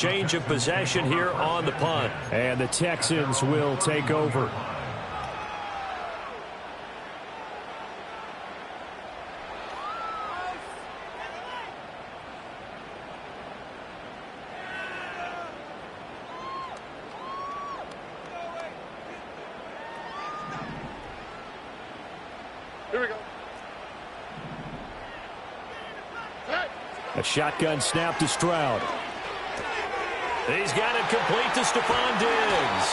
Change of possession here on the punt. And the Texans will take over. Here we go. A shotgun snap to Stroud. He's got it complete to Stephon Diggs.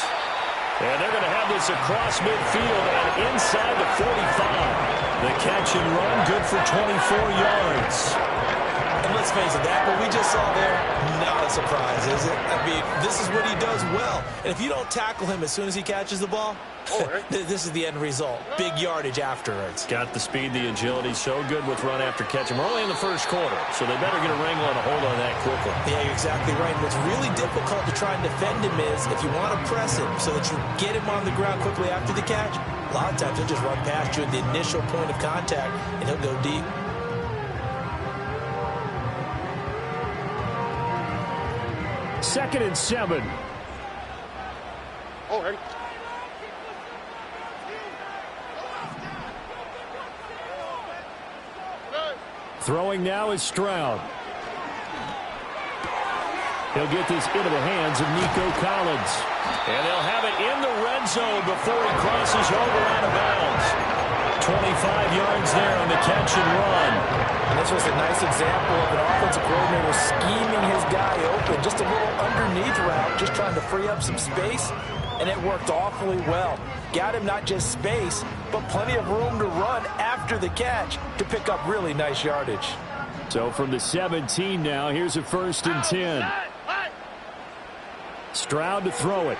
And they're going to have this across midfield and inside the 45. The catch and run, good for 24 yards. And let's face it, that what we just saw there, not a surprise, is it? I mean, this is what he does well. And if you don't tackle him as soon as he catches the ball, this is the end result. Big yardage afterwards. Got the speed, the agility, so good with run after catch. And we're only in the first quarter, so they better get a wrangle and a hold on that quickly. Yeah, you're exactly right. What's really difficult to try and defend him is if you want to press him so that you get him on the ground quickly after the catch, a lot of times he'll just run past you at the initial point of contact, and he'll go deep. Second and 7. Oh, ready. Throwing now is Stroud. He'll get this into the hands of Nico Collins. And they'll have it in the red zone before he crosses over out of bounds. 25 yards there on the catch and run. And this was a nice example of an offensive coordinator scheming his guy open. Just a little underneath route, just trying to free up some space. And it worked awfully well. Got him not just space, but plenty of room to run after the catch to pick up really nice yardage. So from the 17 now, here's a 1st and 10. Stroud to throw it.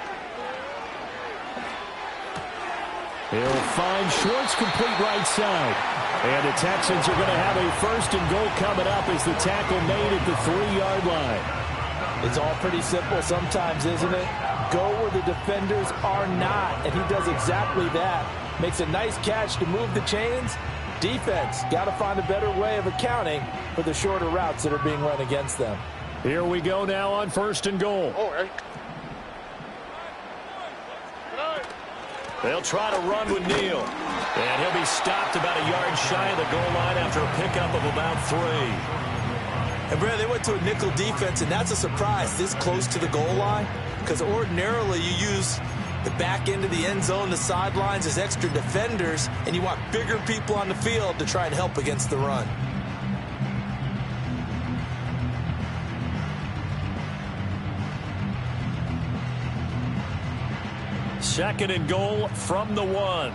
He'll find Schwartz complete right side. And the Texans are going to have a 1st and goal coming up as the tackle made at the 3-yard line. It's all pretty simple sometimes, isn't it? Go where the defenders are not, and he does exactly that. Makes a nice catch to move the chains. Defense got to find a better way of accounting for the shorter routes that are being run against them. Here we go now on 1st and goal. Oh, ready. They'll try to run with Neal. And he'll be stopped about a yard shy of the goal line after a pickup of about 3. And, Brad, they went to a nickel defense, and that's a surprise this close to the goal line, because ordinarily you use the back end of the end zone, the sidelines as extra defenders, and you want bigger people on the field to try and help against the run. Second and goal from the 1.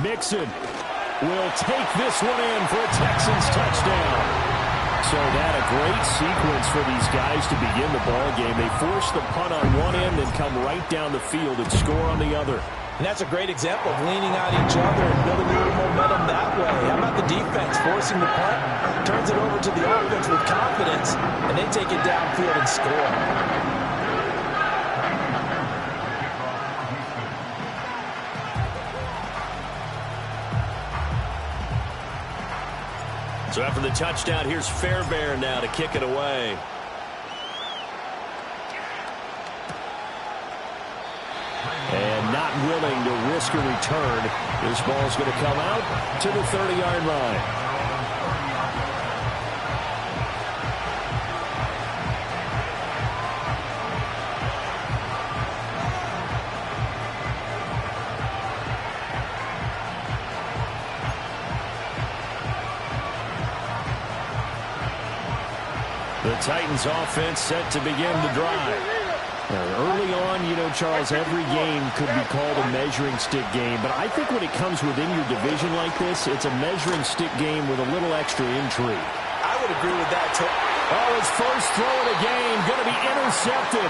Mixon will take this one in for a Texans touchdown. So that a great sequence for these guys to begin the ball game. They force the punt on one end and come right down the field and score on the other. And that's a great example of leaning on each other and building a little momentum that way. How about the defense forcing the punt? Turns it over to the offense with confidence, and they take it downfield and score. So after the touchdown, here's Fairbairn now to kick it away. And not willing to risk a return. This ball's going to come out to the 30-yard line. The Titans offense set to begin the drive. Early on, you know, Charles, every game could be called a measuring stick game. But I think when it comes within your division like this, it's a measuring stick game with a little extra intrigue. I would agree with that, too. Oh, his first throw of the game going to be intercepted.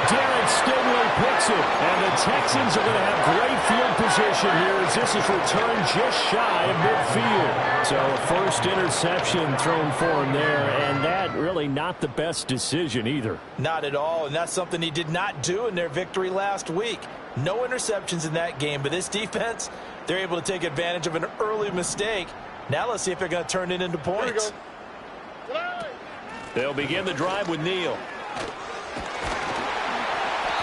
Derek Stingley picks it. And the Texans are going to have great field position here as this is returned just shy of midfield. So a first interception thrown for him there, and that really not the best decision either. Not at all, and that's something he did not do in their victory last week. No interceptions in that game, but this defense, they're able to take advantage of an early mistake Now let's see if they're going to turn it into points. They'll begin the drive with Neal.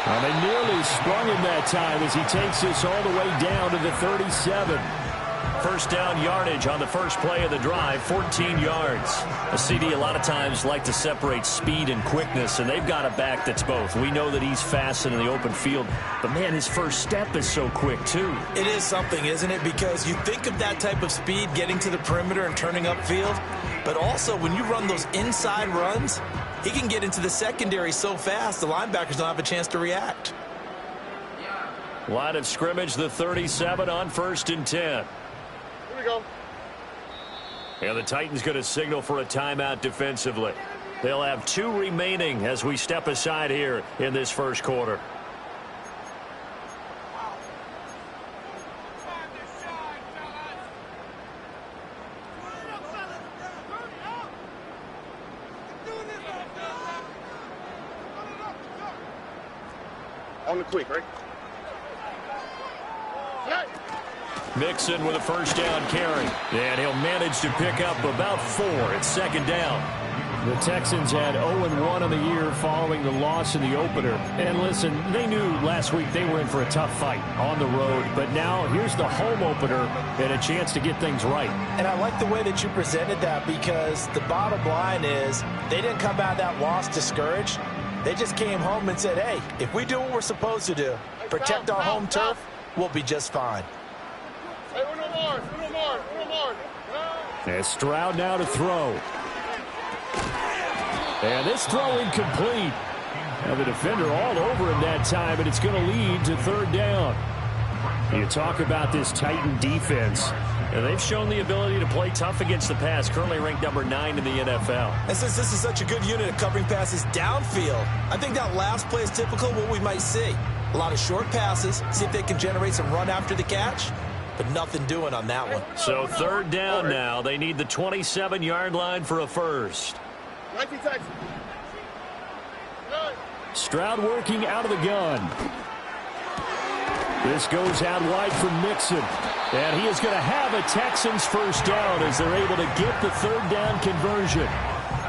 Well, they nearly sprung him that time as he takes this all the way down to the 37. First down yardage on the first play of the drive, 14 yards. A CD a lot of times like to separate speed and quickness, and they've got a back that's both. We know that he's fast in the open field, but, man, his first step is so quick, too. It is something, isn't it? Because you think of that type of speed getting to the perimeter and turning upfield, but also when you run those inside runs, he can get into the secondary so fast the linebackers don't have a chance to react. Line of scrimmage, the 37 on 1st and 10. Go. And the Titans going to signal for a timeout defensively. They'll have 2 remaining as we step aside here in this first quarter. On the quick, right? Mixon with a first down carry. And he'll manage to pick up about 4 at 2nd down. The Texans had 0-1 on the year following the loss in the opener. And listen, they knew last week they were in for a tough fight on the road. But now here's the home opener and a chance to get things right. And I like the way that you presented that because the bottom line is they didn't come out of that loss discouraged. They just came home and said, hey, if we do what we're supposed to do, protect our home turf, we'll be just fine. And Stroud now to throw. And this throw incomplete. Now the defender all over him that time, and it's going to lead to 3rd down. You talk about this Titan defense. And they've shown the ability to play tough against the pass, currently ranked number 9 in the NFL. And since this is such a good unit of covering passes downfield, I think that last play is typical of what we might see. A lot of short passes, see if they can generate some run after the catch, but nothing doing on that one. So 3rd down now. They need the 27-yard line for a first. Stroud working out of the gun. This goes out wide for Mixon. And he is going to have a Texans first down as they're able to get the 3rd down conversion.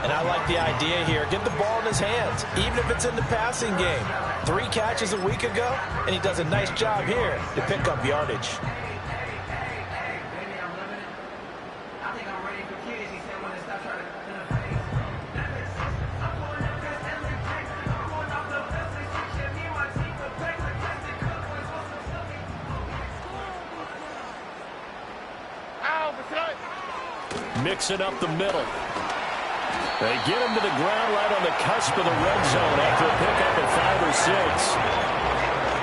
And I like the idea here. Get the ball in his hands, even if it's in the passing game. 3 catches a week ago, and he does a nice job here to pick up yardage. Mixing up the middle. They get him to the ground right on the cusp of the red zone after a pickup of 5 or 6.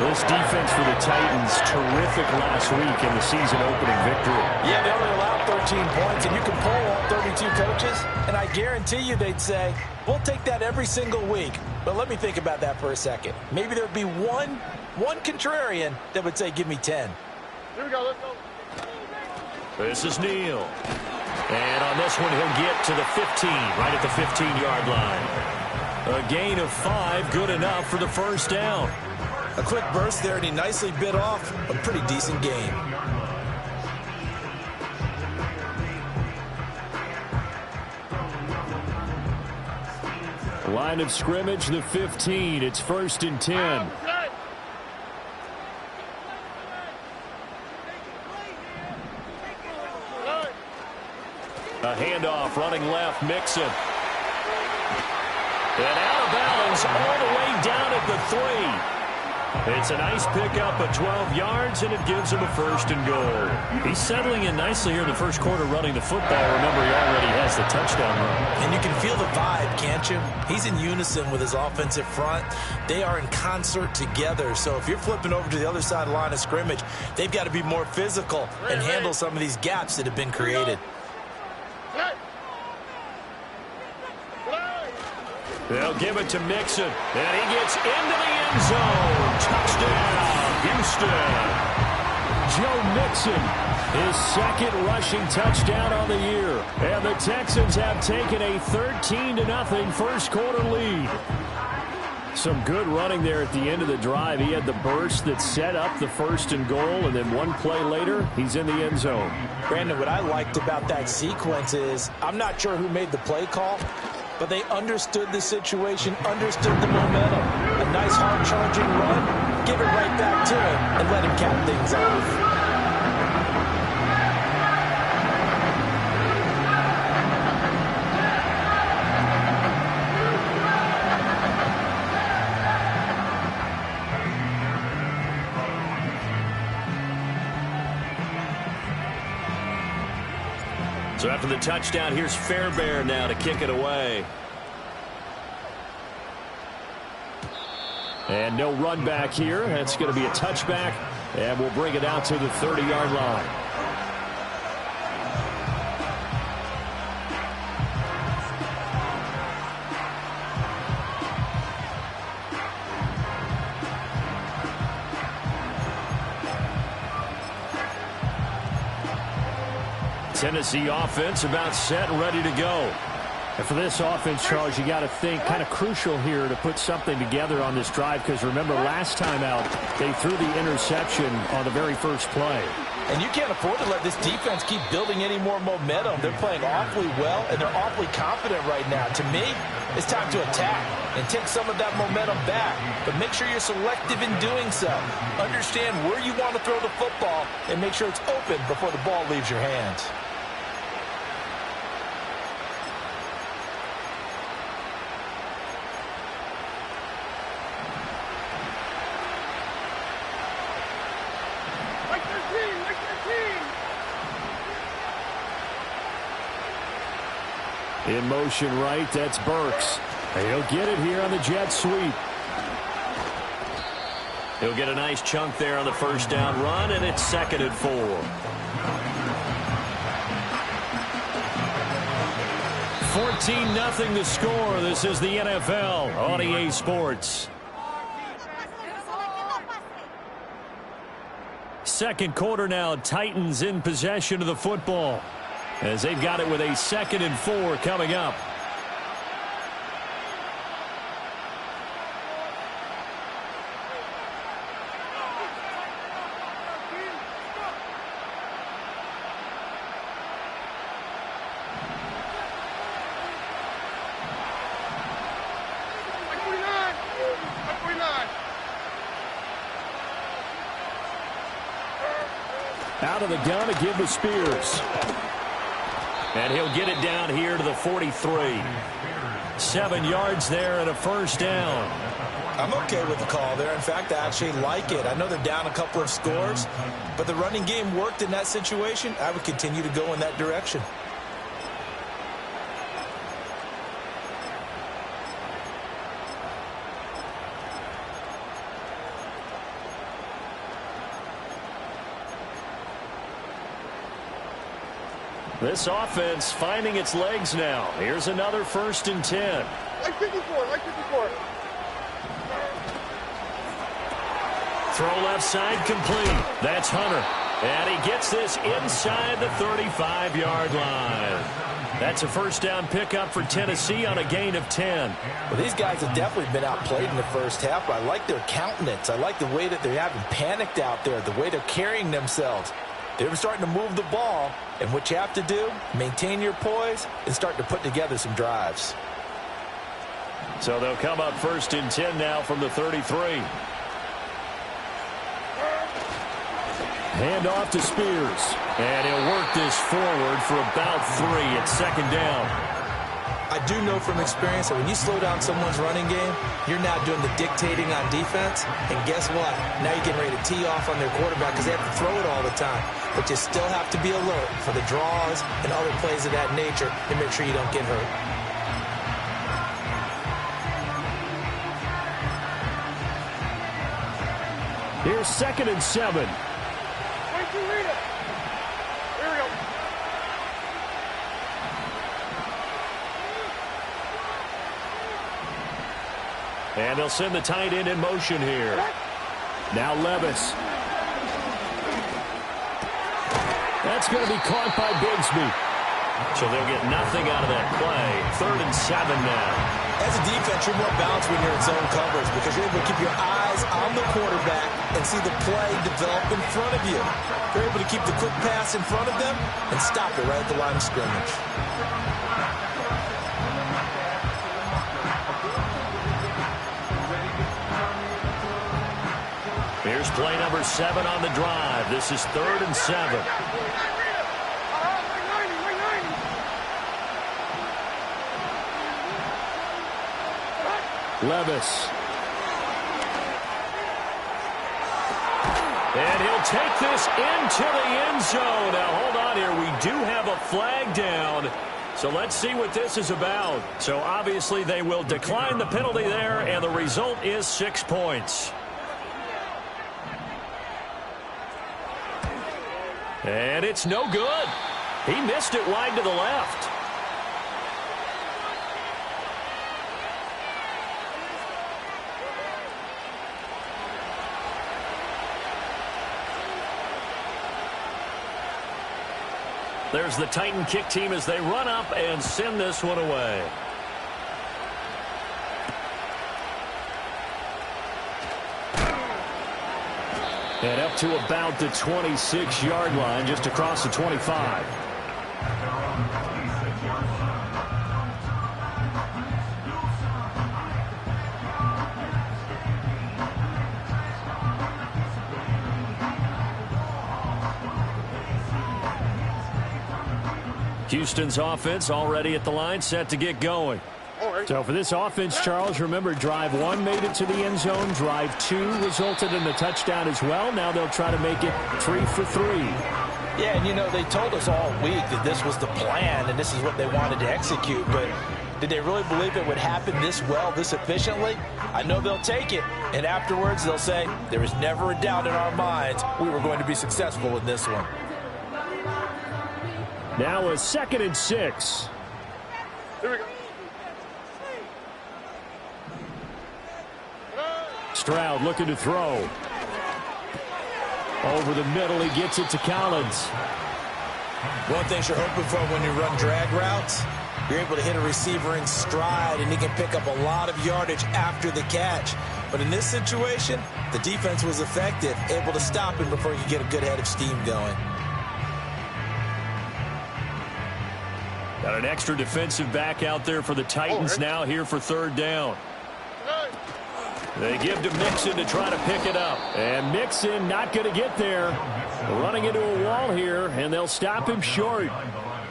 This defense for the Titans, terrific last week in the season-opening victory. Yeah, they only allowed 13 points, and you can poll all 32 coaches, and I guarantee you they'd say, we'll take that every single week. But let me think about that for a second. Maybe there'd be one contrarian that would say, give me 10. Here we go, let's go. This is Neal. And on this one, he'll get to the 15, right at the 15-yard line. A gain of 5, good enough for the first down. A quick burst there, and he nicely bit off a pretty decent gain. Line of scrimmage, the 15. It's 1st and 10. A handoff, running left, Mixon. And out of bounds all the way down at the 3. It's a nice pickup of 12 yards, and it gives him a 1st and goal. He's settling in nicely here in the first quarter running the football. Remember, he already has the touchdown run. And you can feel the vibe, can't you? He's in unison with his offensive front. They are in concert together. So if you're flipping over to the other side of the line of scrimmage, they've got to be more physical and handle some of these gaps that have been created. They'll give it to Mixon, and he gets into the end zone. Touchdown, Houston. Joe Mixon, his 2nd rushing touchdown on the year. And the Texans have taken a 13-0 first quarter lead. Some good running there at the end of the drive. He had the burst that set up the 1st and goal, and then one play later, he's in the end zone. Brandon, what I liked about that sequence is I'm not sure who made the play call, but they understood the situation, understood the momentum. A nice hard-charging run, give it right back to him, and let him cap things off. So after the touchdown, here's Fairbairn now to kick it away. And no run back here. That's going to be a touchback, and we'll bring it out to the 30-yard line. Tennessee offense about set and ready to go. And for this offense, Charles, you got to think kind of crucial here to put something together on this drive, because remember last time out they threw the interception on the very first play. And you can't afford to let this defense keep building any more momentum. They're playing awfully well, and they're awfully confident right now. To me, it's time to attack and take some of that momentum back. But make sure you're selective in doing so. Understand where you want to throw the football and make sure it's open before the ball leaves your hands. In motion right, that's Burks. He'll get it here on the jet sweep. He'll get a nice chunk there on the first down run, and it's 2nd and 4. 14-0 the score. This is the NFL on EA Sports. Second quarter now, Titans in possession of the football, as they've got it with a 2nd and 4 coming up. Out of the gun to give to Spears. And he'll get it down here to the 43. 7 yards there and a first down. I'm okay with the call there. In fact, I actually like it. I know they're down a couple of scores, but the running game worked in that situation. I would continue to go in that direction. This offense finding its legs now. Here's another 1st and 10. Like 54, like 54. Throw left side complete. That's Hunter. And he gets this inside the 35-yard line. That's a first down pickup for Tennessee on a gain of 10. Well, these guys have definitely been outplayed in the first half. I like their countenance. I like the way that they haven't panicked out there, the way they're carrying themselves. They're starting to move the ball, and what you have to do, maintain your poise and start to put together some drives. So they'll come up 1st and 10 now from the 33. Hand off to Spears. And he'll work this forward for about 3 at 2nd down. I do know from experience that when you slow down someone's running game, you're now doing the dictating on defense. And guess what? Now you're getting ready to tee off on their quarterback because they have to throw it all the time. But you still have to be alert for the draws and other plays of that nature to make sure you don't get hurt. Here's 2nd and 7. And they'll send the tight end in motion here. Now Levis. That's going to be caught by Bigsby. So they'll get nothing out of that play. 3rd and 7 now. As a defense, you're more balanced when you're in zone coverage because you're able to keep your eyes on the quarterback and see the play develop in front of you. You're able to keep the quick pass in front of them and stop it right at the line of scrimmage. Here's play number 7 on the drive. This is 3rd and 7. Levis. And he'll take this into the end zone. Now, hold on here. We do have a flag down. So let's see what this is about. So, obviously, they will decline the penalty there, and the result is 6 points. And it's no good. He missed it wide to the left. There's the Titan kick team as they run up and send this one away. And up to about the 26-yard line, just across the 25. Houston's offense already at the line, set to get going. So for this offense, Charles, remember, drive 1 made it to the end zone. Drive 2 resulted in a touchdown as well. Now they'll try to make it 3 for 3. Yeah, and you know, they told us all week that this was the plan and this is what they wanted to execute. But did they really believe it would happen this well, this efficiently? I know they'll take it. And afterwards, they'll say, there was never a doubt in our minds we were going to be successful in this one. Now a 2nd and 6. Here we go. Stroud looking to throw. Over the middle, he gets it to Collins. One thing you're hoping for when you run drag routes, you're able to hit a receiver in stride, and he can pick up a lot of yardage after the catch. But in this situation, the defense was effective, able to stop him before he could get a good head of steam going. Got an extra defensive back out there for the Titans now here for 3rd down. They give to Mixon to try to pick it up. And Mixon not going to get there. Running into a wall here, and they'll stop him short.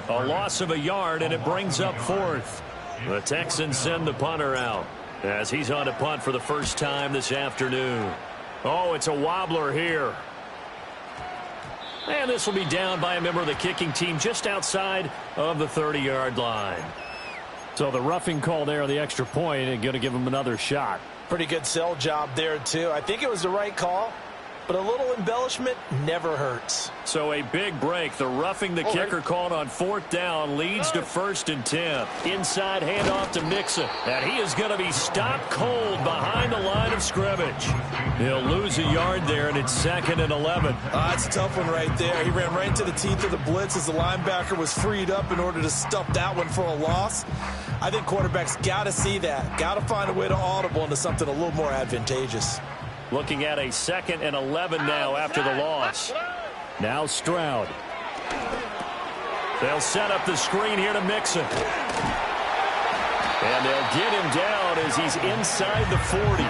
A loss of a yard, and it brings up 4th. The Texans send the punter out as he's on to punt for the first time this afternoon. Oh, it's a wobbler here. And this will be down by a member of the kicking team just outside of the 30-yard line. So the roughing call there on the extra point and going to give him another shot. Pretty good sell job there, too. I think it was the right call, but a little embellishment never hurts. So a big break. The roughing the kicker called on 4th down leads to 1st and 10. Inside handoff to Mixon. And he is going to be stopped cold behind the line of scrimmage. He'll lose a yard there, and it's 2nd and 11. That's a tough one right there. He ran right into the teeth of the blitz as the linebacker was freed up in order to stuff that one for a loss. I think quarterbacks got to see that. Got to find a way to audible into something a little more advantageous. Looking at a 2nd and 11 now after the loss. Now Stroud. They'll set up the screen here to Mixon. And they'll get him down as he's inside the 40.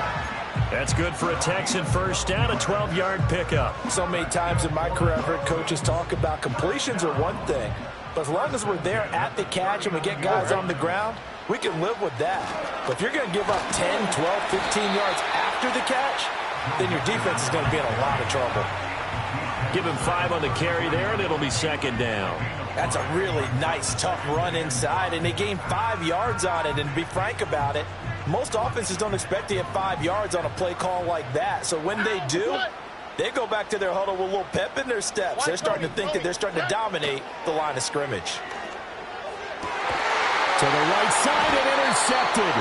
That's good for a Texan first down, a 12-yard pickup. So many times in my career I've heard coaches talk about completions are one thing. But as long as we're there at the catch and we get guys on the ground, we can live with that. But if you're going to give up 10, 12, 15 yards after the catch, then your defense is going to be in a lot of trouble. Give him 5 on the carry there, and it'll be 2nd down. That's a really nice, tough run inside, and they gained 5 yards on it. And to be frank about it, most offenses don't expect to get 5 yards on a play call like that. So when they do, they go back to their huddle with a little pep in their steps. They're starting to think that they're starting to dominate the line of scrimmage. To the right side and intercepted.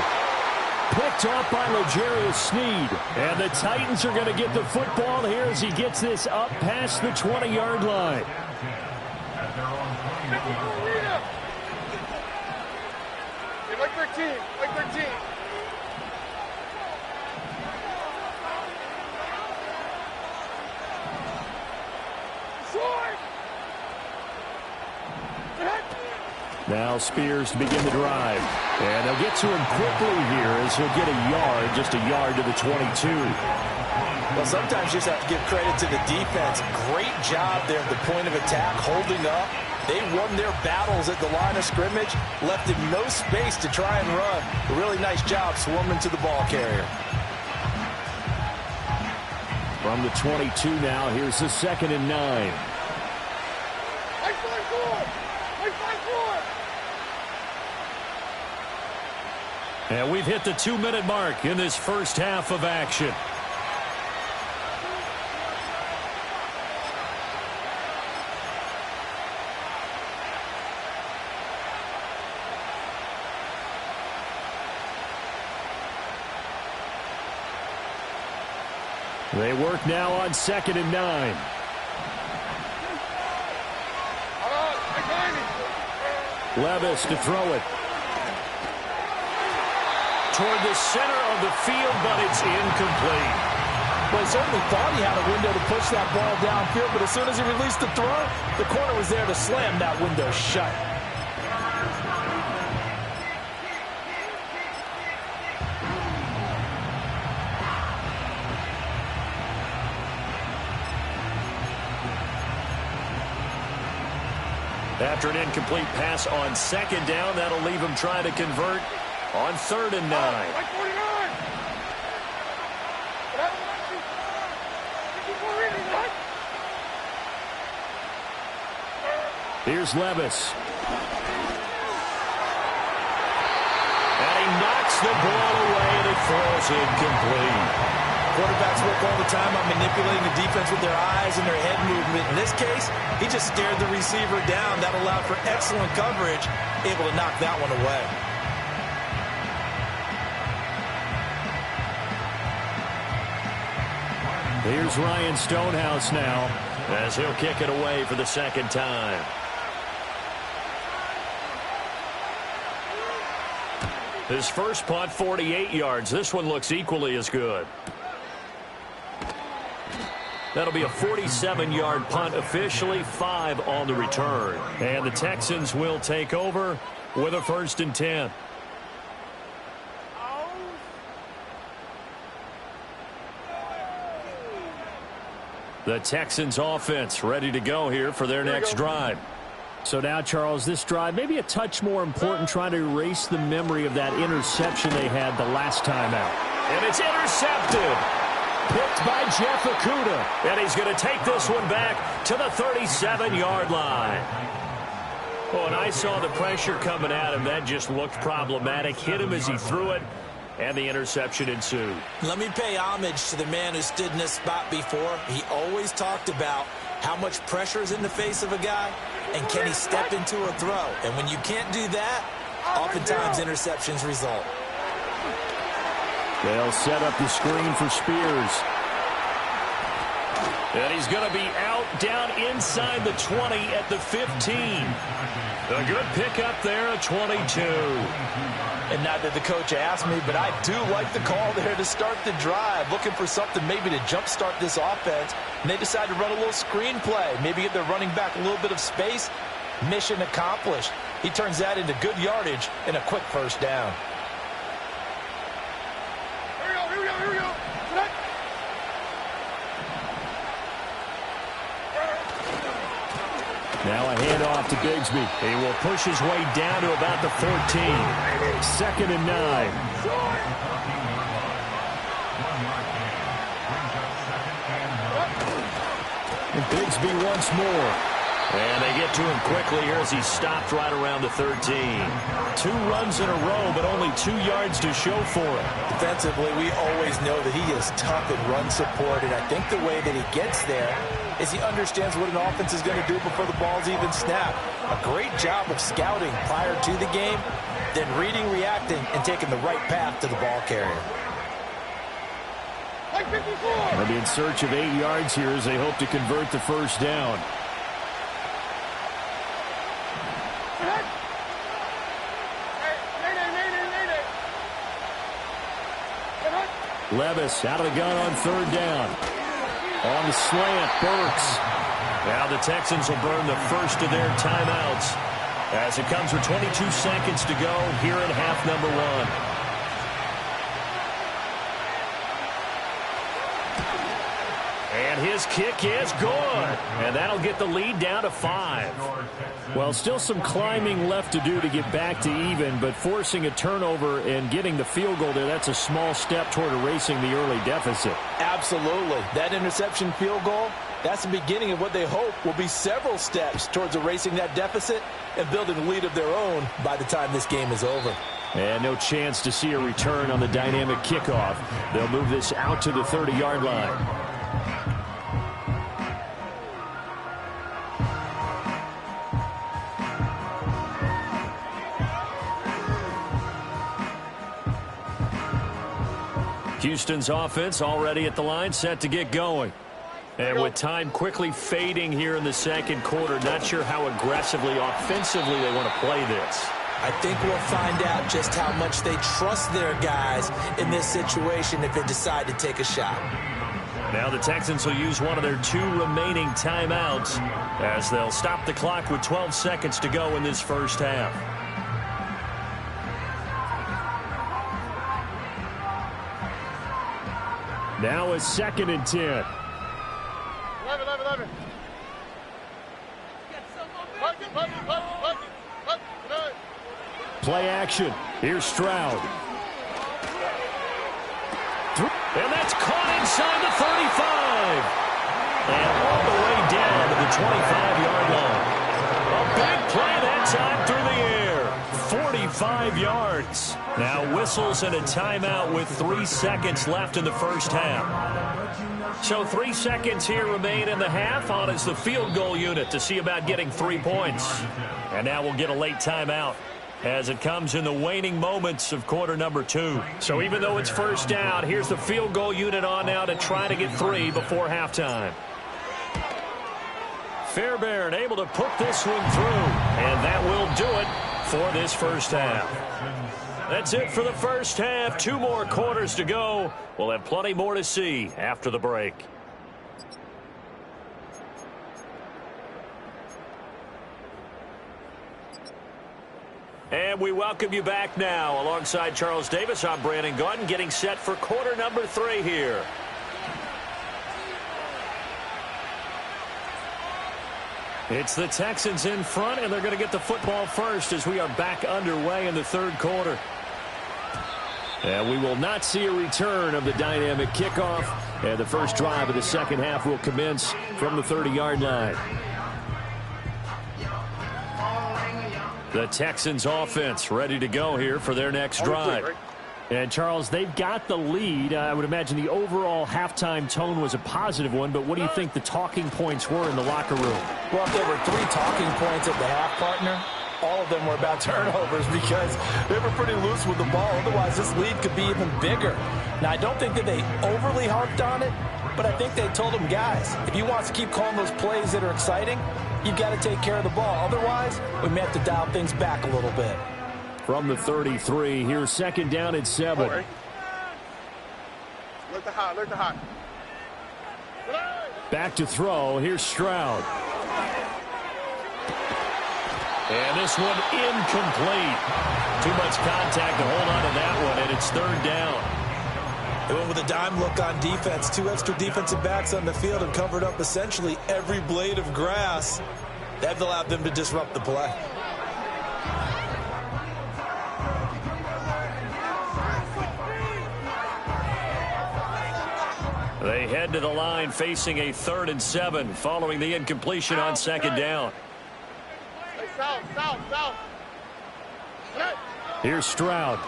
Picked off by L'Jarius Sneed. And the Titans are going to get the football here as he gets this up past the 20-yard line. Like 13. Like 13. Now Spears to begin the drive. And they'll get to him quickly here as he'll get a yard, just a yard to the 22. Well, sometimes you just have to give credit to the defense. Great job there at the point of attack, holding up. They won their battles at the line of scrimmage, left him no space to try and run. A really nice job swarming to the ball carrier. From the 22 now, here's the 2nd and 9. And we've hit the 2-minute mark in this first half of action. They work now on 2nd and 9. Levis to throw it. Toward the center of the field, but it's incomplete. Well, he certainly thought he had a window to push that ball downfield, but as soon as he released the throw, the corner was there to slam that window shut. After an incomplete pass on 2nd down, that'll leave him trying to convert on 3rd and 9. Here's Levis. And he knocks the ball away, and it falls incomplete. Quarterbacks work all the time on manipulating the defense with their eyes and their head movement. In this case, he just stared the receiver down. That allowed for excellent coverage, able to knock that one away. Here's Ryan Stonehouse now, as he'll kick it away for the 2nd time. His first punt, 48 yards. This one looks equally as good. That'll be a 47-yard punt officially, 5 on the return. And the Texans will take over with a 1st and 10. The Texans offense ready to go here for their next drive. So now, Charles, this drive maybe a touch more important, trying to erase the memory of that interception they had the last time out. And it's intercepted. Picked by Jeff Okudah. And he's going to take this one back to the 37-yard line. Oh, and I saw the pressure coming at him. That just looked problematic. Hit him as he threw it, and the interception ensued. Let me pay homage to the man who stood in this spot before. He always talked about how much pressure is in the face of a guy, and can he step into a throw. And when you can't do that, oftentimes interceptions result. They'll set up the screen for Spears. And he's going to be out down inside the 20 at the 15. A good pickup there at 22. And not that the coach asked me, but I do like the call there to start the drive. Looking for something maybe to jumpstart this offense. And they decide to run a little screen play. Maybe give their running back a little bit of space. Mission accomplished. He turns that into good yardage and a quick 1st down. Here we go. Now a handoff to Bigsby. He will push his way down to about the 14. 2nd and 9. And Bigsby once more. And they get to him quickly here as he stopped right around the 13. 2 runs in a row, but only 2 yards to show for it. Defensively, we always know that he is tough in run support, and I think the way that he gets there is he understands what an offense is going to do before the ball's even snapped. A great job of scouting prior to the game, then reading, reacting, and taking the right path to the ball carrier. They'll be in search of 8 yards here as they hope to convert the 1st down. Levis out of the gun on third down. On the slant, Burks. Now the Texans will burn the first of their timeouts as it comes with 22 seconds to go here in half number one. And his kick is good. And that'll get the lead down to 5. Well, still some climbing left to do to get back to even, but forcing a turnover and getting the field goal there, that's a small step toward erasing the early deficit. Absolutely. That interception field goal, that's the beginning of what they hope will be several steps towards erasing that deficit and building a lead of their own by the time this game is over. And no chance to see a return on the dynamic kickoff. They'll move this out to the 30-yard line. Houston's offense already at the line, set to get going. And with time quickly fading here in the second quarter, not sure how aggressively, offensively they want to play this. I think we'll find out just how much they trust their guys in this situation if they decide to take a shot. Now the Texans will use one of their 2 remaining timeouts as they'll stop the clock with 12 seconds to go in this first half. Now a 2nd and 10. 11. Play action. Here's Stroud. And that's caught inside the 35. And all the way down to the 25-yard line. A big play that time through the air. 45 yards. Now whistles and a timeout with 3 seconds left in the first half. So 3 seconds here remain in the half. On is the field goal unit to see about getting 3 points. And now we'll get a late timeout as it comes in the waning moments of quarter number 2. So even though it's first down, here's the field goal unit on now to try to get 3 before halftime. Fairbairn able to put this one through, and that will do it for this first half. That's it for the first half. 2 more quarters to go. We'll have plenty more to see after the break. And we welcome you back now. Alongside Charles Davis, I'm Brandon Gaudin, getting set for quarter number 3 here. It's the Texans in front, and they're going to get the football first as we are back underway in the third quarter. And we will not see a return of the dynamic kickoff, and the first drive of the second half will commence from the 30-yard line. The Texans offense ready to go here for their next drive. And, Charles, they've got the lead. I would imagine the overall halftime tone was a positive one, but what do you think the talking points were in the locker room? Well, if there were 3 talking points at the half, partner, all of them were about turnovers because they were pretty loose with the ball. Otherwise, this lead could be even bigger. Now, I don't think that they overly harped on it, but I think they told them, guys, if you want to keep calling those plays that are exciting, you've got to take care of the ball. Otherwise, we may have to dial things back a little bit. From the 33, here's second down at 7. Look the hot. Back to throw. Here's Stroud. And this one incomplete. Too much contact to hold on to that one, and it's third down. They went with a dime look on defense. 2 extra defensive backs on the field and covered up essentially every blade of grass. That allowed them to disrupt the play. They head to the line facing a 3rd and 7 following the incompletion on second down. South. Here's Stroud.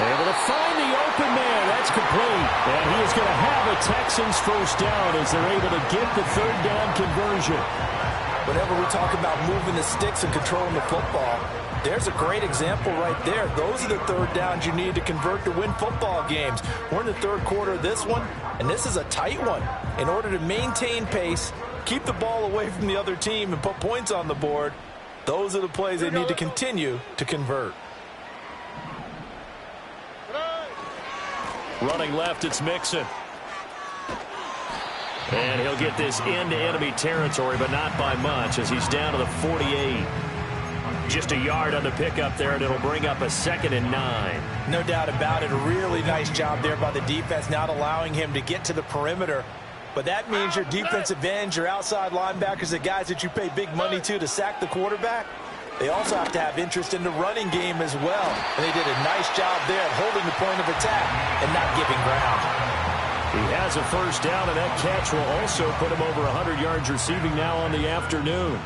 Able to find the open man. That's complete. And he is going to have a Texans first down as they're able to get the 3rd down conversion. Whenever we talk about moving the sticks and controlling the football, there's a great example right there. Those are the 3rd downs you need to convert to win football games. We're in the 3rd quarter of this one, and this is a tight one. In order to maintain pace, keep the ball away from the other team, and put points on the board, those are the plays they need to continue to convert. Running left, it's Mixon. And he'll get this into enemy territory, but not by much as he's down to the 48. Just a yard on the pickup there, and it'll bring up a 2nd and 9. No doubt about it. A really nice job there by the defense, not allowing him to get to the perimeter. But that means your defensive ends, your outside linebackers, the guys that you pay big money to sack the quarterback, they also have to have interest in the running game as well. And they did a nice job there at holding the point of attack and not giving ground. He has a first down, and that catch will also put him over 100 yards receiving now on the afternoon.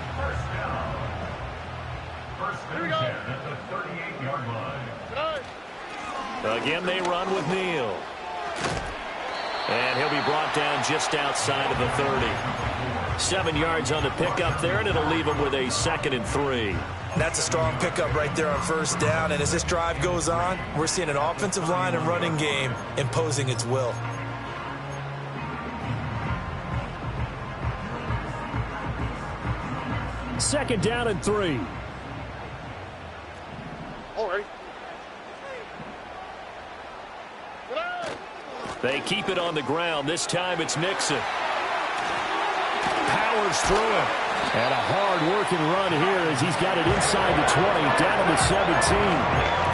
Again, they run with Neal. And he'll be brought down just outside of the 30. 7 yards on the pickup there, and it'll leave him with a 2nd and 3. That's a strong pickup right there on first down. And as this drive goes on, we're seeing an offensive line and running game imposing its will. Second down and 3. All right. They keep it on the ground. This time it's Mixon. Powers through him. And a hard-working run here as he's got it inside the 20, down to the 17.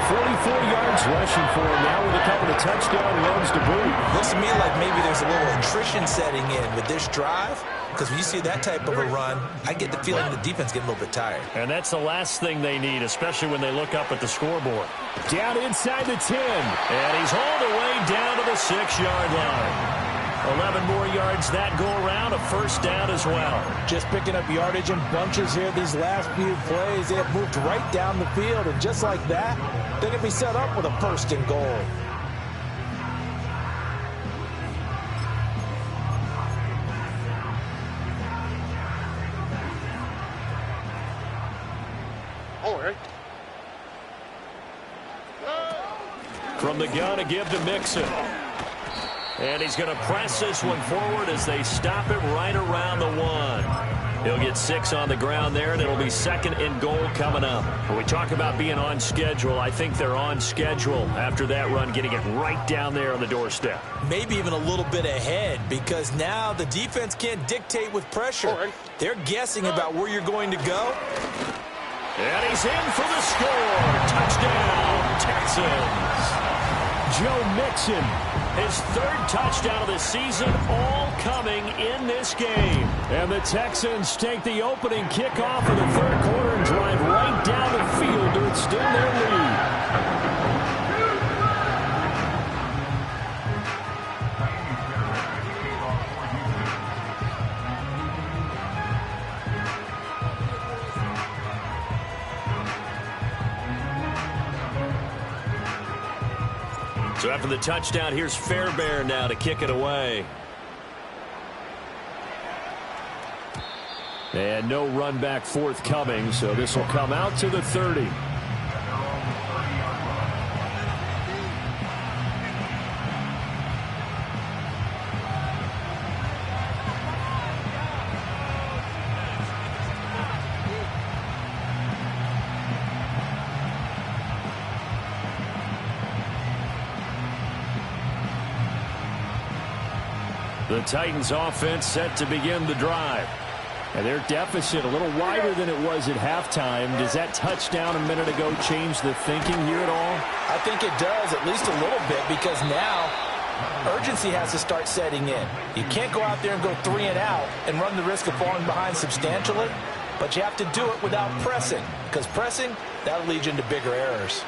44 yards rushing for him now with a couple of touchdown runs to boot. Looks to me like maybe there's a little attrition setting in with this drive. Because when you see that type of a run, I get the feeling the defense getting a little bit tired. And that's the last thing they need, especially when they look up at the scoreboard. Down inside the 10. And he's hauled away down to the 6-yard line. 11 more yards that go around, a first down as well. Just picking up yardage in bunches here these last few plays. They have moved right down the field, and just like that, they're going to be set up with a 1st and goal. From the gun, a give to Mixon. And he's going to press this one forward as they stop him right around the 1. He'll get 6 on the ground there, and it'll be 2nd and goal coming up. When we talk about being on schedule, I think they're on schedule after that run, getting it right down there on the doorstep. Maybe even a little bit ahead, because now the defense can't dictate with pressure. They're guessing about where you're going to go. And he's in for the score. Touchdown, Texans. Joe Mixon. His 3rd touchdown of the season, all coming in this game. And the Texans take the opening kickoff of the 3rd quarter and drive right down the field to extend their lead. So after the touchdown, here's Fairbairn now to kick it away. And no run back forthcoming, so this will come out to the 30. The Titans offense set to begin the drive. And their deficit a little wider than it was at halftime. Does that touchdown a minute ago change the thinking here at all? I think it does, at least a little bit, because now urgency has to start setting in. You can't go out there and go 3 and out and run the risk of falling behind substantially, but you have to do it without pressing, because pressing, that'll lead you into bigger errors.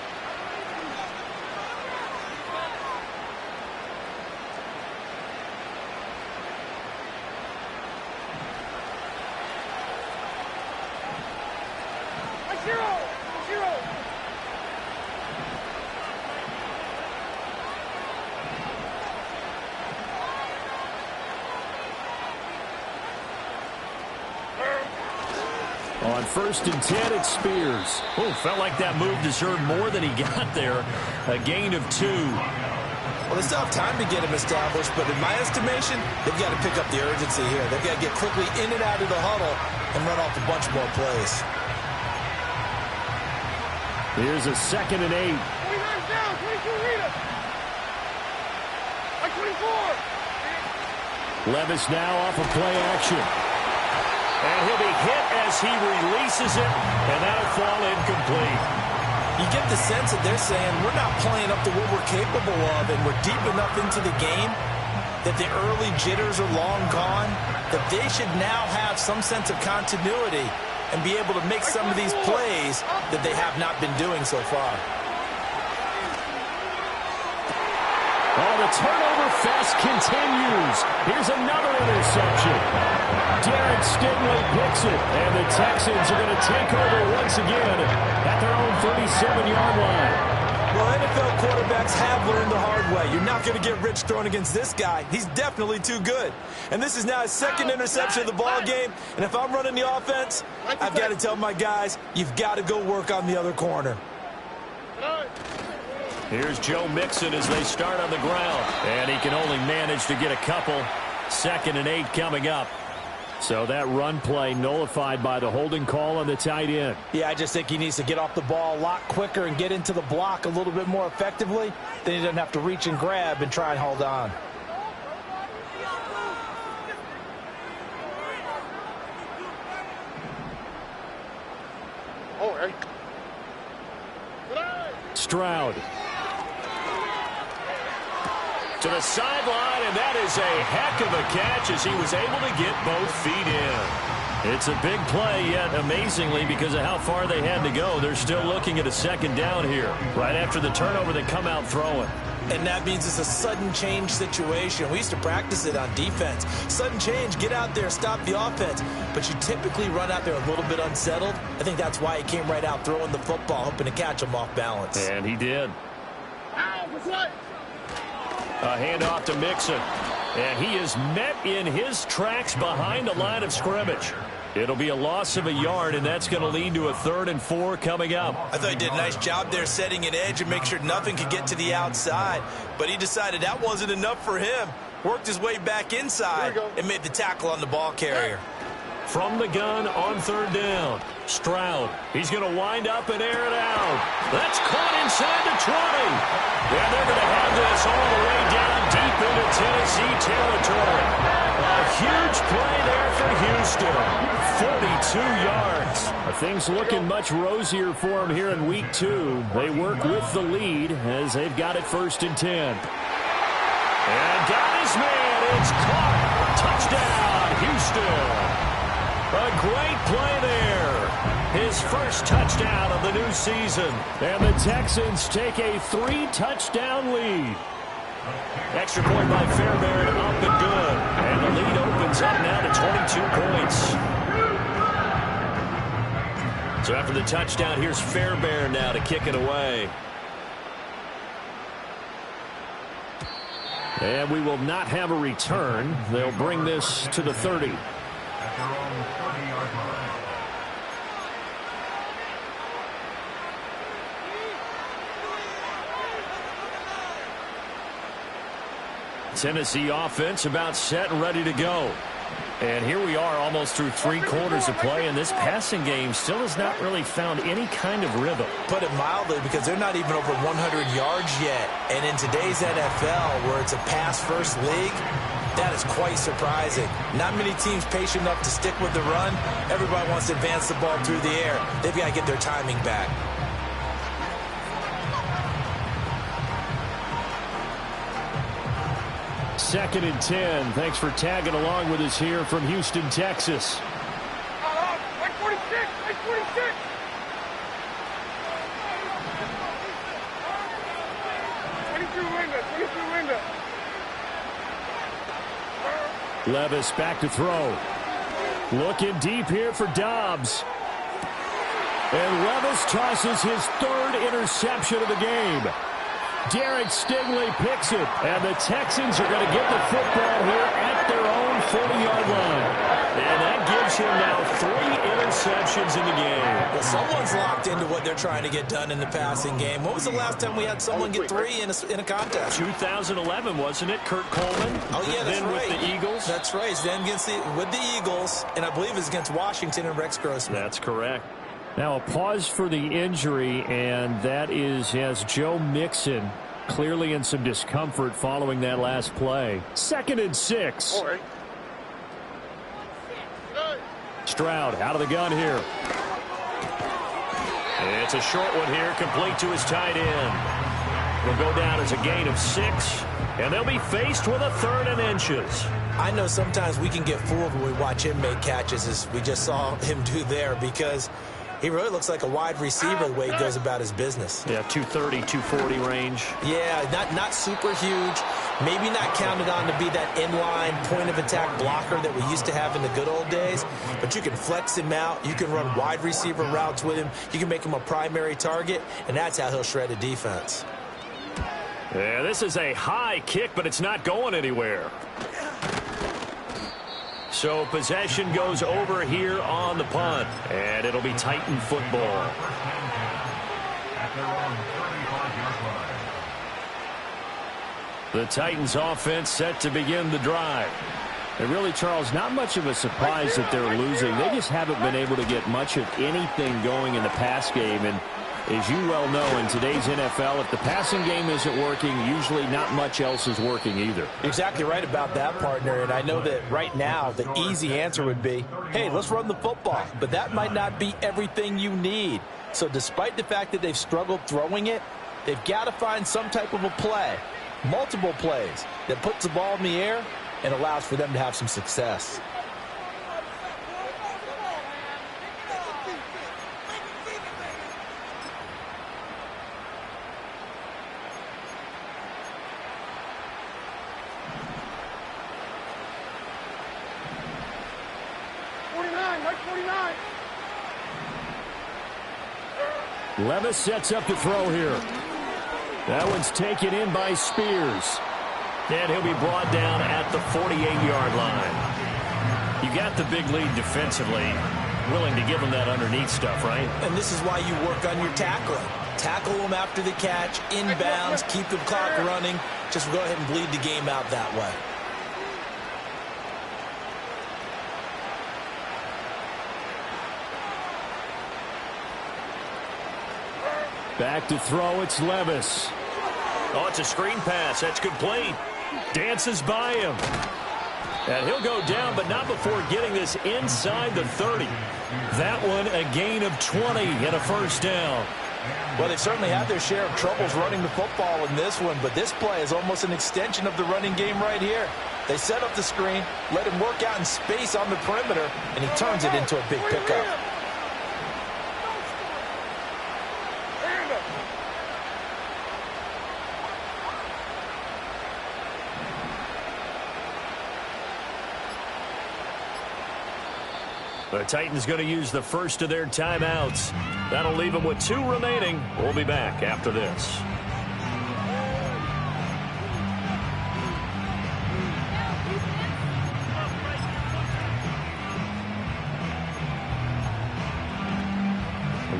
On 1st and 10, it's Spears. Oh, felt like that move deserved more than he got there. A gain of 2. Well, they still have time to get him established, but in my estimation, they've got to pick up the urgency here. They've got to get quickly in and out of the huddle and run off a bunch more plays. Here's a 2nd and 8. 20 yards down, 22 Rita. Levis now off of play action. And he'll be hit as he releases it, and that'll fall incomplete. You get the sense that they're saying we're not playing up to what we're capable of, and we're deep enough into the game that the early jitters are long gone, that they should now have some sense of continuity and be able to make some of these plays that they have not been doing so far. Oh, the turnover fest continues. Here's another interception. Derek Stingley picks it, and the Texans are going to take over once again at their own 37-yard line. Well, NFL quarterbacks have learned the hard way. You're not going to get rich throwing against this guy. He's definitely too good. And this is now his second interception of the ball game. And if I'm running the offense, I've got to tell my guys, you've got to go work on the other corner. Here's Joe Mixon as they start on the ground. And he can only manage to get a couple. 2nd and 8 coming up. So that run play nullified by the holding call on the tight end. Yeah, I just think he needs to get off the ball a lot quicker and get into the block a little bit more effectively. Then he doesn't have to reach and grab and try and hold on. Stroud. To the sideline, and that is a heck of a catch as he was able to get both feet in. It's a big play, yet amazingly, because of how far they had to go, they're still looking at a 2nd down here. Right after the turnover, they come out throwing. And that means it's a sudden change situation. We used to practice it on defense. Sudden change, get out there, stop the offense. But you typically run out there a little bit unsettled. I think that's why he came right out throwing the football, hoping to catch him off balance. And he did. A handoff to Mixon. And he is met in his tracks behind the line of scrimmage. It'll be a loss of a yard, and that's going to lead to a 3rd and 4 coming up. I thought he did a nice job there setting an edge and make sure nothing could get to the outside. But he decided that wasn't enough for him. Worked his way back inside and made the tackle on the ball carrier. From the gun on 3rd down. Stroud. He's going to wind up and air it out. That's caught inside the 20. And they're going to have this all the way down deep into Tennessee territory. A huge play there for Houston. 42 yards. Things looking much rosier for him here in week 2. They work with the lead as they've got it 1st and 10. And got his man. It's caught. Touchdown, Houston. A great play there. His first touchdown of the new season. And the Texans take a 3-touchdown lead. Extra point by Fairbairn, up and good. And the lead opens up now to 22 points. So after the touchdown, here's Fairbairn now to kick it away. And we will not have a return. They'll bring this to the 30. At their own 30-yard line. Tennessee offense about set and ready to go. And here we are almost through 3 quarters of play, and this passing game still has not really found any kind of rhythm. Put it mildly, because they're not even over 100 yards yet. And in today's NFL, where it's a pass-first league, that is quite surprising. Not many teams patient enough to stick with the run. Everybody wants to advance the ball through the air. They've got to get their timing back. Second and 10. Thanks for tagging along with us here from Houston, Texas. Like 46, like 46. Levis back to throw. Looking deep here for Dobbs. And Levis tosses his 3rd interception of the game. Derek Stingley picks it, and the Texans are going to get the football here at their own 40-yard line. And that gives him now 3 interceptions in the game. Well, someone's locked into what they're trying to get done in the passing game. When was the last time we had someone get 3 in a contest? 2011, wasn't it? Kurt Coleman? Oh, yeah, that's then right. With the Eagles? That's right. Then with the Eagles, and I believe it's against Washington and Rex Grossman. That's correct. Now a pause for the injury, and that is as Joe Mixon Clearly in some discomfort following that last play. 2nd and 6. Stroud out of the gun here. It's a short one here, complete to his tight end. Will go down as a gain of 6, and they'll be faced with a 3rd and inches. I know sometimes we can get fooled when we watch him make catches, as we just saw him do there, because he really looks like a wide receiver the way he goes about his business. Yeah, 230, 240 range. Yeah, not super huge. Maybe not counted on to be that inline point-of-attack blocker that we used to have in the good old days. But you can flex him out. You can run wide receiver routes with him. You can make him a primary target, and that's how he'll shred a defense. Yeah, this is a high kick, but it's not going anywhere. So possession goes over here on the punt, and it'll be Titan football. At their own 35-yard line. The Titans offense set to begin the drive. And really, Charles, not much of a surprise that they're losing. They just haven't been able to get much of anything going in the pass game. And as you well know, in today's NFL, if the passing game isn't working, usually not much else is working either. Exactly right about that, partner. And I know that right now the easy answer would be, hey, let's run the football. But that might not be everything you need. So despite the fact that they've struggled throwing it, they've got to find some type of a play, multiple plays, that puts the ball in the air and allows for them to have some success. Levis sets up to throw here. That one's taken in by Spears. And he'll be brought down at the 48-yard line. You got the big lead defensively. Willing to give him that underneath stuff, right? And this is why you work on your tackling. Tackle him after the catch, inbounds, keep the clock running. Just go ahead and bleed the game out that way. Back to throw, it's Levis. Oh, it's a screen pass. That's complete. Dances by him. And he'll go down, but not before getting this inside the 30. That one a gain of 20 and a first down. Well, they certainly had their share of troubles running the football in this one, but this play is almost an extension of the running game right here. They set up the screen, let him work out in space on the perimeter, and he turns it into a big pickup. The Titans going to use the first of their timeouts. That'll leave them with 2 remaining. We'll be back after this.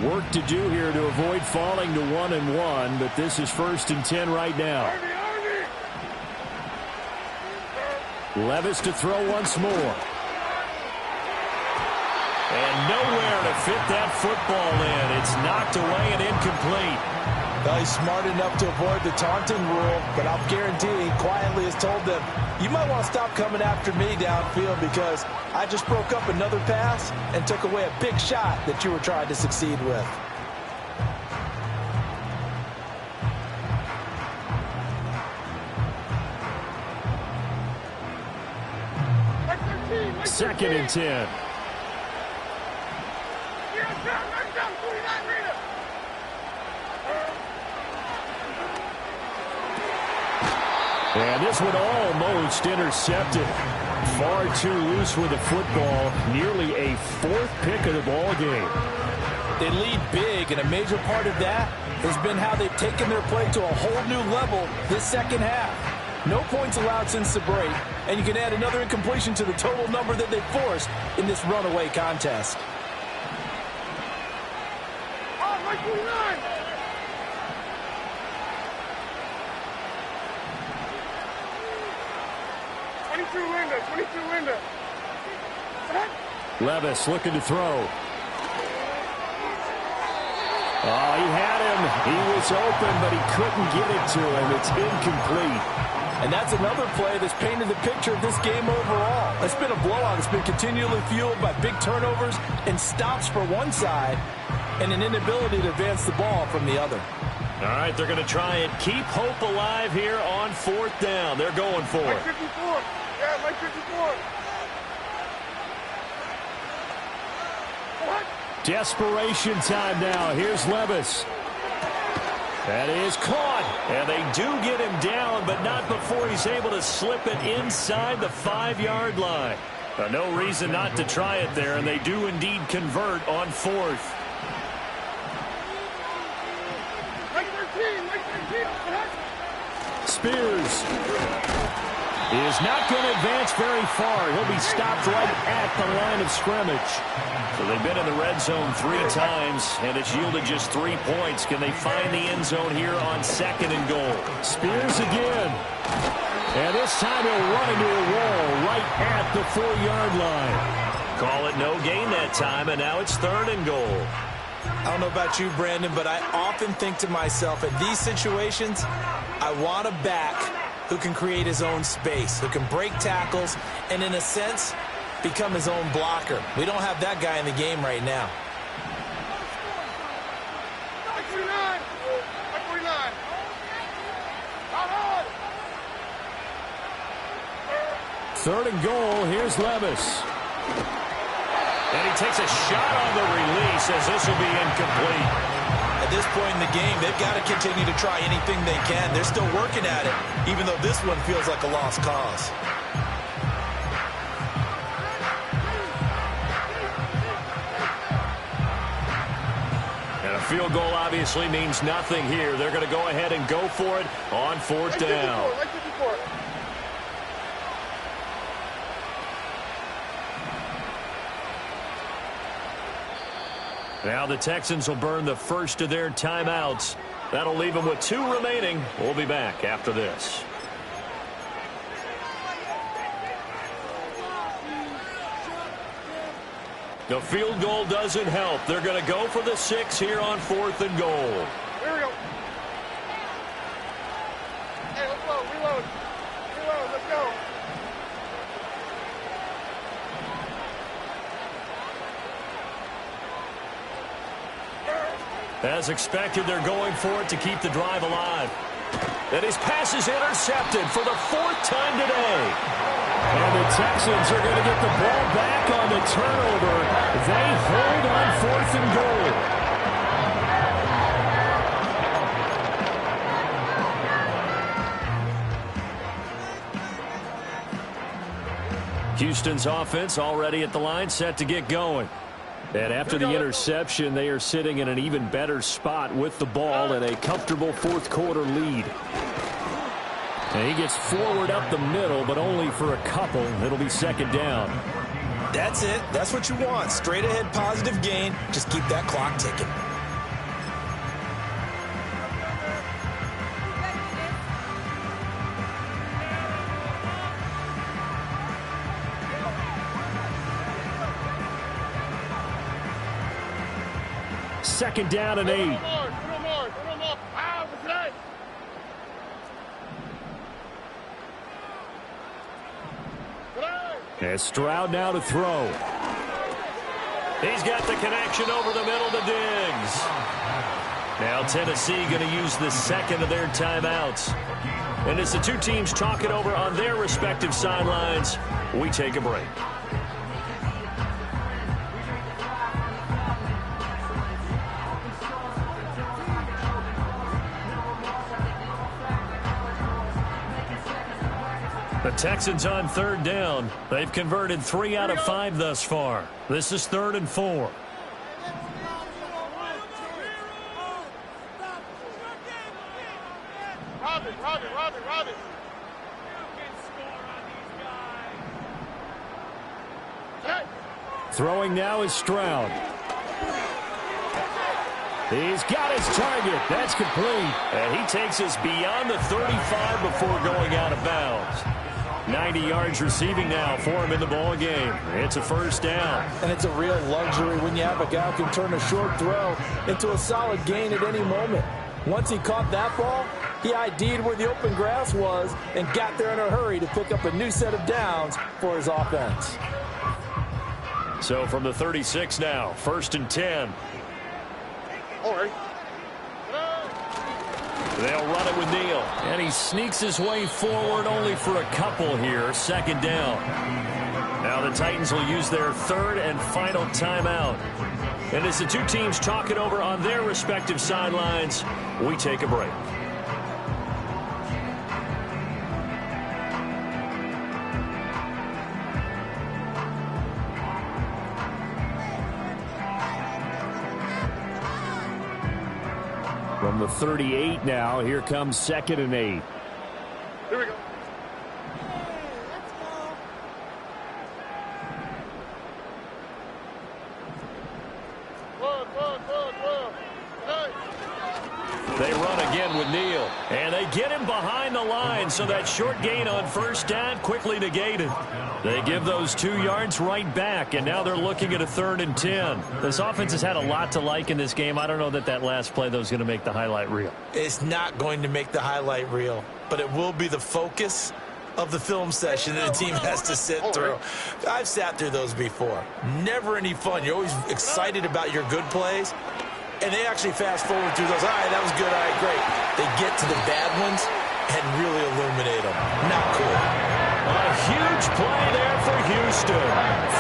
Work to do here to avoid falling to 1-1, but this is 1st and 10 right now. Levis to throw once more. And nowhere to fit that football in. It's knocked away and incomplete. Well, he's smart enough to avoid the taunting rule, but I'll guarantee he quietly has told them, you might want to stop coming after me downfield because I just broke up another pass and took away a big shot that you were trying to succeed with. Second and 10. And this one almost intercepted. Far too loose with the football. Nearly a 4th pick of the ball game. They lead big, and a major part of that has been how they've taken their play to a whole new level this second half. No points allowed since the break, and you can add another incompletion to the total number that they've forced in this runaway contest. Levis looking to throw. Oh, he had him. He was open, but he couldn't get it to him. It's incomplete. And that's another play that's painted the picture of this game overall. It's been a blowout. It's been continually fueled by big turnovers and stops for one side and an inability to advance the ball from the other. All right, they're going to try and keep hope alive here on 4th down. They're going for it. Mike 54. Yeah, Mike 54. What? Desperation time now. Here's Levis. That is caught. And they do get him down, but not before he's able to slip it inside the 5-yard line. No reason not to try it there, and they do indeed convert on 4th. Mike 13. Mike 13. Spears is not going to advance very far. He'll be stopped right at the line of scrimmage. So they've been in the red zone 3 times, and it's yielded just 3 points. Can they find the end zone here on 2nd and goal? Spears again. And this time he'll run into a wall right at the 4-yard line. Call it no gain that time, and now it's 3rd and goal. I don't know about you, Brandon, but I often think to myself, in these situations, I want a back who can create his own space, who can break tackles, and in a sense, become his own blocker. We don't have that guy in the game right now. Mike 49. Mike 49. Out hard. 3rd and goal. Here's Levis. And he takes a shot on the release as this will be incomplete. At this point in the game, they've got to continue to try anything they can. They're still working at it, even though this one feels like a lost cause. And a field goal obviously means nothing here. They're going to go ahead and go for it on 4th down. Mike 54. Now the Texans will burn the first of their timeouts. That'll leave them with 2 remaining. We'll be back after this. The field goal doesn't help. They're going to go for the 6 here on 4th and goal. Here we go. Hey, let's go. Reload. Reload. Let's go. As expected, they're going for it to keep the drive alive. And his pass is intercepted for the 4th time today. And the Texans are going to get the ball back on the turnover. They hold on 4th and goal. Houston's offense already at the line, set to get going. And after the interception, they are sitting in an even better spot with the ball and a comfortable 4th quarter lead. And he gets forward up the middle, but only for a couple. It'll be 2nd down. That's it. That's what you want. Straight ahead positive gain. Just keep that clock ticking. Second down and 8. And Stroud now to throw. He's got the connection over the middle to Diggs. Now Tennessee going to use the 2nd of their timeouts. And as the 2 teams talk it over on their respective sidelines, we take a break. The Texans on 3rd down. They've converted 3 out of 5 thus far. This is 3rd and 4. Robin. Throwing now is Stroud. He's got his target. That's complete. And he takes us beyond the 35 before going out of bounds. 90 yards receiving now for him in the ball game. It's a first down. And it's a real luxury when you have a guy who can turn a short throw into a solid gain at any moment. Once he caught that ball, he ID'd where the open grass was and got there in a hurry to pick up a new set of downs for his offense. So from the 36 now, 1st and 10. All right. They'll run it with Neal. And he sneaks his way forward only for a couple here. 2nd down. Now the Titans will use their 3rd and final timeout. And as the two teams talk it over on their respective sidelines, we take a break. From the 38 now, here comes 2nd and 8. Here we go. They run again with Neal. And they get him behind the line, so that short gain on 1st down quickly negated. They give those 2 yards right back, and now they're looking at a 3rd and 10. This offense has had a lot to like in this game. I don't know that last play, though, is going to make the highlight reel. It's not going to make the highlight reel, but it will be the focus of the film session that the team has to sit through. I've sat through those before. Never any fun. You're always excited about your good plays, and they actually fast forward through those. All right, that was good. All right, great. They get to the bad ones and really illuminate them. Not cool. A huge play there for Houston.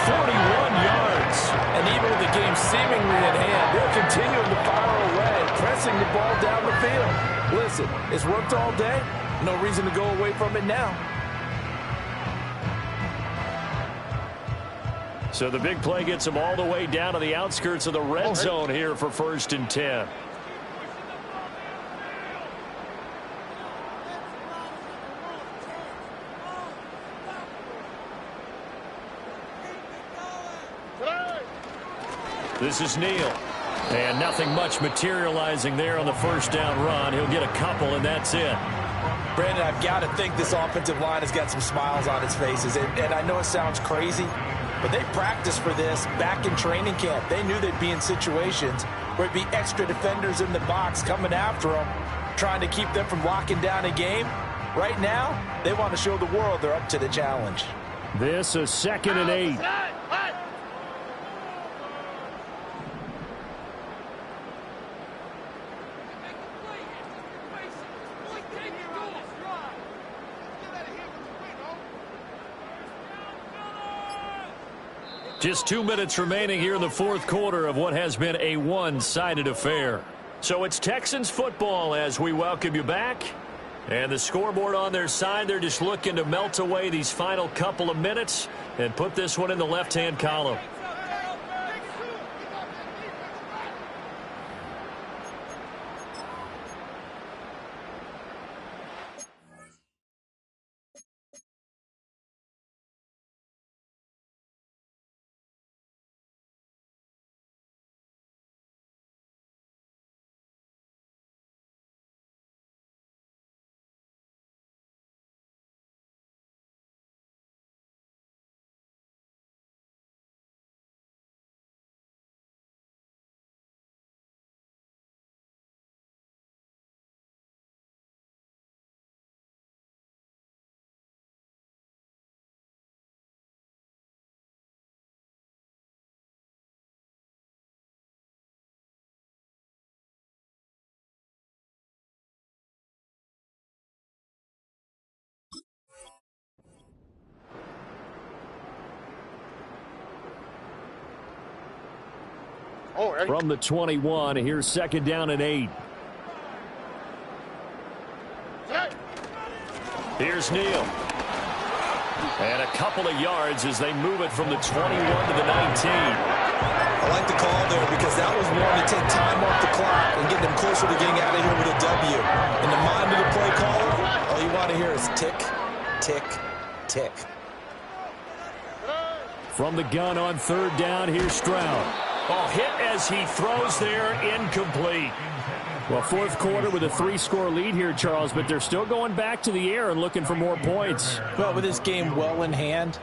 41 yards. And even with the game seemingly in hand, they're continuing to fire away, pressing the ball down the field. Listen, it's worked all day. No reason to go away from it now. So the big play gets them all the way down to the outskirts of the red zone here for 1st and 10. This is Neal. And nothing much materializing there on the 1st down run. He'll get a couple, and that's it. Brandon, I've got to think this offensive line has got some smiles on its faces. And I know it sounds crazy, but they practiced for this back in training camp. They knew they'd be in situations where it'd be extra defenders in the box coming after them, trying to keep them from locking down a game. Right now, they want to show the world they're up to the challenge. This is 2nd and 8. Just 2 minutes remaining here in the 4th quarter of what has been a one-sided affair. So it's Texans football as we welcome you back. And the scoreboard on their side, they're just looking to melt away these final couple of minutes and put this one in the left-hand column. From the 21, here's 2nd down and 8. Here's Neal. And a couple of yards as they move it from the 21 to the 19. I like the call there because that was one to take time off the clock and get them closer to getting out of here with a W. In the mind of the play caller, all you want to hear is tick, tick, tick. From the gun on 3rd down, here's Stroud. Oh, hit as he throws there, incomplete. Well, fourth quarter with a 3-score lead here, Charles, but they're still going back to the air and looking for more points. Well, with this game well in hand,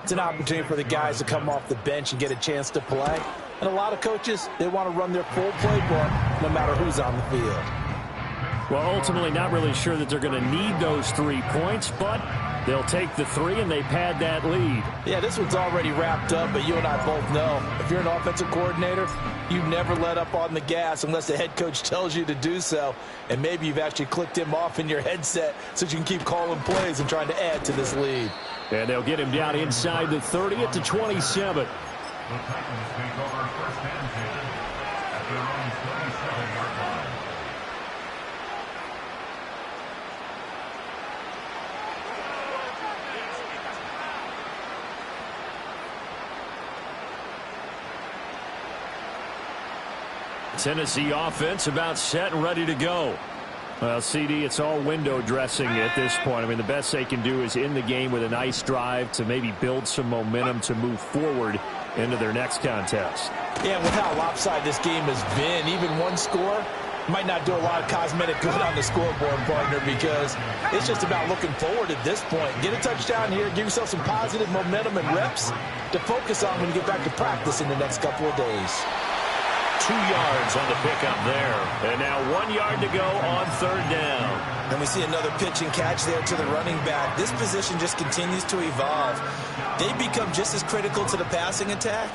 it's an opportunity for the guys to come off the bench and get a chance to play. And a lot of coaches, they want to run their full playbook no matter who's on the field. Well, ultimately not really sure that they're going to need those 3 points, but they'll take the 3 and they pad that lead. Yeah, this one's already wrapped up, but you and I both know if you're an offensive coordinator, you never let up on the gas unless the head coach tells you to do so. And maybe you've actually clicked him off in your headset so you can keep calling plays and trying to add to this lead. And they'll get him down inside the 30 at the 27. The Titans take over first and 10 at their own 27-yard line. Tennessee offense about set and ready to go. Well, CD, it's all window dressing at this point. I mean, the best they can do is in the game with a nice drive to maybe build some momentum to move forward into their next contest. Yeah, with how lopsided this game has been, even one score might not do a lot of cosmetic good on the scoreboard, partner, because it's just about looking forward at this point. Get a touchdown here, give yourself some positive momentum and reps to focus on when you get back to practice in the next couple of days. 2 yards on the pickup there. And now 1 yard to go on third down. And we see another pitch and catch there to the running back. This position just continues to evolve. They become just as critical to the passing attack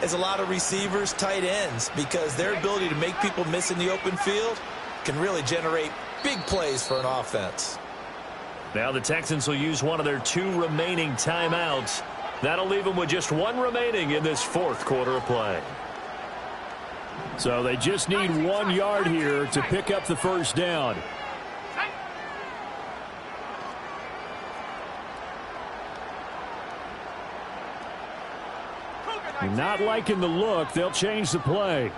as a lot of receivers, tight ends, because their ability to make people miss in the open field can really generate big plays for an offense. Now the Texans will use one of their 2 remaining timeouts. That'll leave them with just 1 remaining in this fourth quarter of play. So they just need 1 yard here to pick up the first down. Not liking the look. They'll change the play.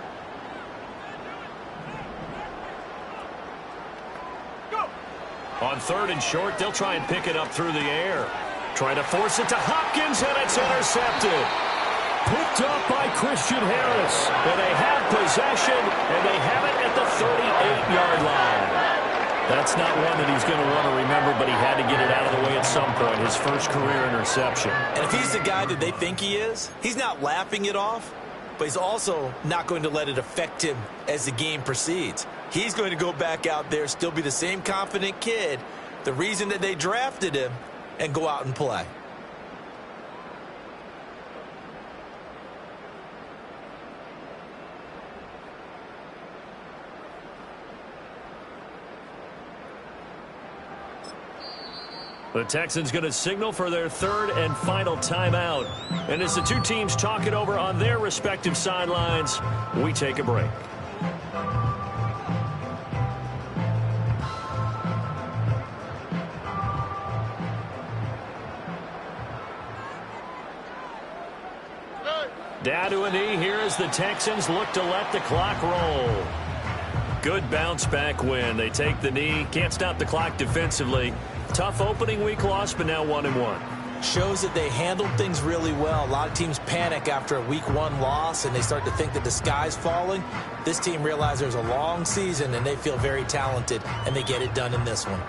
On third and short, they'll try and pick it up through the air. Trying to force it to Hopkins, and it's intercepted. Picked up by Christian Harris. And they have possession, and they have it at the 38-yard line. That's not one that he's going to want to remember, but he had to get it out of the way at some point, his first career interception. And if he's the guy that they think he is, he's not laughing it off, but he's also not going to let it affect him as the game proceeds. He's going to go back out there, still be the same confident kid, the reason that they drafted him, and go out and play. The Texans going to signal for their third and final timeout. And as the 2 teams talk it over on their respective sidelines, we take a break. Down to a knee here as the Texans look to let the clock roll. Good bounce back win. They take the knee. Can't stop the clock defensively. Tough opening week loss, but now 1-1. Shows that they handled things really well. A lot of teams panic after a week 1 loss, and they start to think that the sky's falling. This team realizes there's a long season, and they feel very talented, and they get it done in this one.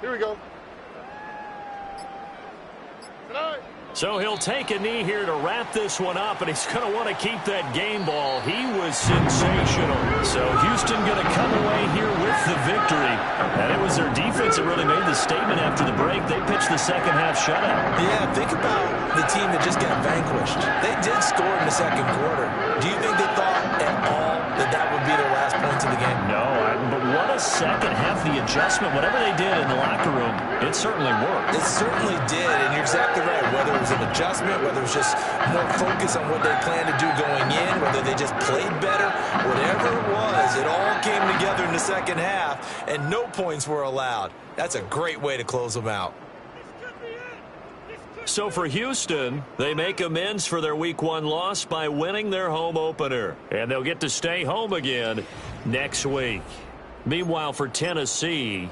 Here we go. So he'll take a knee here to wrap this one up, and he's going to want to keep that game ball. He was sensational. So Houston going to come away here with the victory. And it was their defense that really made the statement after the break. They pitched the second half shutout. Yeah, think about the team that just got vanquished. They did score in the second quarter. Do you think they thought at all that that would be their last points of the game? No, but what a second half. The adjustment, whatever they did in the locker room, it certainly worked. It certainly did, and you're exactly right. Whether it was an adjustment, whether it was just more focus on what they planned to do going in, whether they just played better, whatever it was, it all came together the second half, and no points were allowed. That's a great way to close them out. So for Houston, they make amends for their Week 1 loss by winning their home opener. And they'll get to stay home again next week. Meanwhile, for Tennessee,